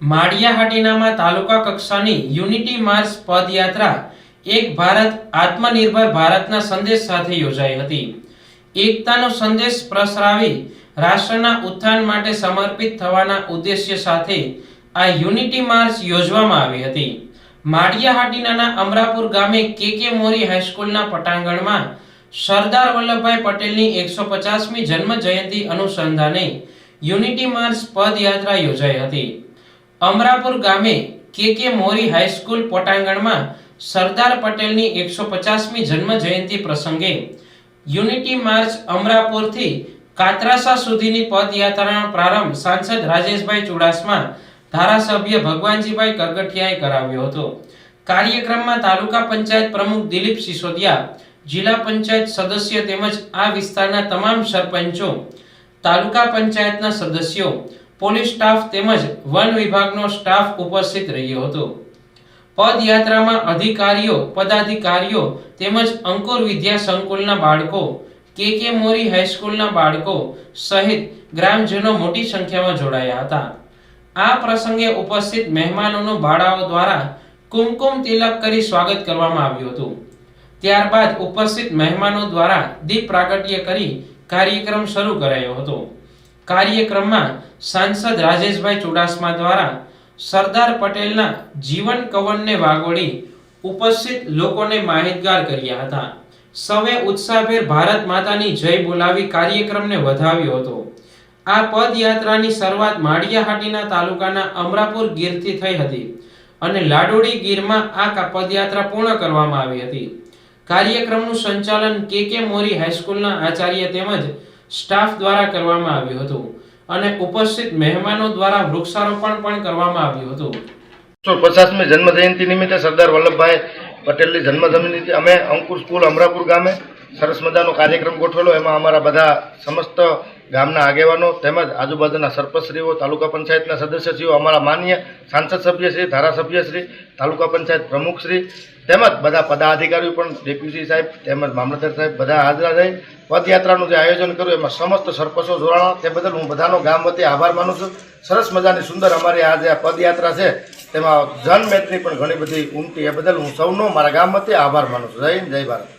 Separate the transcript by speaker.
Speaker 1: માળિયાહાટીનામાં તાલુકા કક્ષાની unity March પદયાત્રા એક ભારત આત્મનિર્ભર ભારતના સંદેશ સાથે યોજાઈ હતી. એકતાનો સંદેશ પ્રસરાવી રાષ્ટ્રના ઉત્થાન માટે સમર્પિત થવાના ઉદ્દેશ્ય સાથે આ યુનિટી માર્ચ યોજવામાં આવી હતી. માળિયાહાટીના અમરાપુર ગામે કે મોરી હાઈસ્કૂલના પટાંગણમાં સરદાર વલ્લભભાઈ પટેલની 150મી જન્મ જયંતિ અનુસંધાને યુનિટી માર્ચ પદયાત્રા યોજાઈ હતી. અમરાપુર ગામે કે મોરી હાઈસ્કૂલ પટાંગણમાં સરદાર પટેલની 150મી જન્મ જયંતિ પ્રસંગે યુનિટી માર્ચ અમરાપુરથી કાતરાસા સુધીની પદયાત્રાનો પ્રારંભ સાંસદ રાજેશભાઈ ચુડાસમા, ધારાસભ્ય ભગવાનજીભાઈ કરગઠિયાએ કરાવ્યો હતો. કાર્યક્રમમાં તાલુકા પંચાયત પ્રમુખ દિલીપ સિસોદિયા, જિલ્લા પંચાયત સદસ્ય તેમજ આ વિસ્તારના તમામ સરપંચો, તાલુકા પંચાયતના સદસ્યો, પોલીસ સ્ટાફ તેમજ વન વિભાગનો સ્ટાફ ઉપસ્થિત રહ્યો હતો. પદયાત્રામાં અધિકારીઓ, પદાધિકારીઓ તેમજ અંકુર વિદ્યા સંકુલના બાળકો, કે મોરી હાઈસ્કૂલના બાળકો સહિત ગ્રામજનો મોટી સંખ્યામાં જોડાયા હતા. આ પ્રસંગે ઉપસ્થિત મહેમાનોનું બાળાઓ દ્વારા કુમકુમ તિલક કરી સ્વાગત કરવામાં આવ્યું હતું. ત્યારબાદ ઉપસ્થિત મહેમાનો દ્વારા દીપ પ્રાગટ્ય કરી કાર્યક્રમ શરૂ કરાયો હતો. કાર્યક્રમમાં સાંસદ રાજેશભાઈ ચુડાસમા દ્વારા સરદાર પટેલના જીવન કવનને વાગોળી ઉપસ્થિત લોકોને માહિતગાર કર્યા હતા. સૌએ ઉત્સાહભેર ભારત માતાની જય બોલાવી કાર્યક્રમને વધાવ્યો હતો. આ પદયાત્રાની શરૂઆત માળિયાહાટીના તાલુકાના અમરાપુર ગીરથી થઈ હતી અને લાડોડી ગીરમાં આ પદયાત્રા પૂર્ણ કરવામાં આવી હતી. કાર્યક્રમનું સંચાલન કે મોરી હાઈસ્કૂલના આચાર્ય તેમજ સ્ટાફ દ્વારા કરવામાં આવ્યું હતું અને ઉપસ્થિત મહેમાનો દ્વારા વૃક્ષારોપણ પણ કરવામાં આવ્યું હતું.
Speaker 2: 150મી જન્મ જયંતિ નિમિત્તે સરદાર વલ્લભભાઈ પટેલની જન્મ જયંતિ અમે અંકુર સ્કૂલ અમરાપુર ગામે સરસ મજાનો કાર્યક્રમ ગોઠવેલો. એમાં અમારા બધા સમસ્ત ગામના આગેવાનો તેમજ આજુબાજુના સરપંચશ્રીઓ, તાલુકા પંચાયતના સદસ્યશ્રીઓ, અમારા માન્ય સાંસદ સભ્યશ્રી, ધારાસભ્યશ્રી, તાલુકા પંચાયત પ્રમુખશ્રી તેમજ બધા પદાધિકારીઓ પણ, ડેપ્યુટી સાહેબ તેમજ મામલતદાર સાહેબ બધા હાજર રહી પદયાત્રાનું જે આયોજન કર્યું એમાં સમસ્ત સરપંચો જોડાણા. તે બદલ હું બધાનો ગામ વતી આભાર માનું છું. સરસ મજાની સુંદર અમારી આ જે પદયાત્રા છે તેમાં જનમેદની પણ ઘણી બધી ઉમટી. એ બદલ હું સૌનો મારા ગામ વતી આભાર માનું છું. જય હિન્દ, જય ભારત.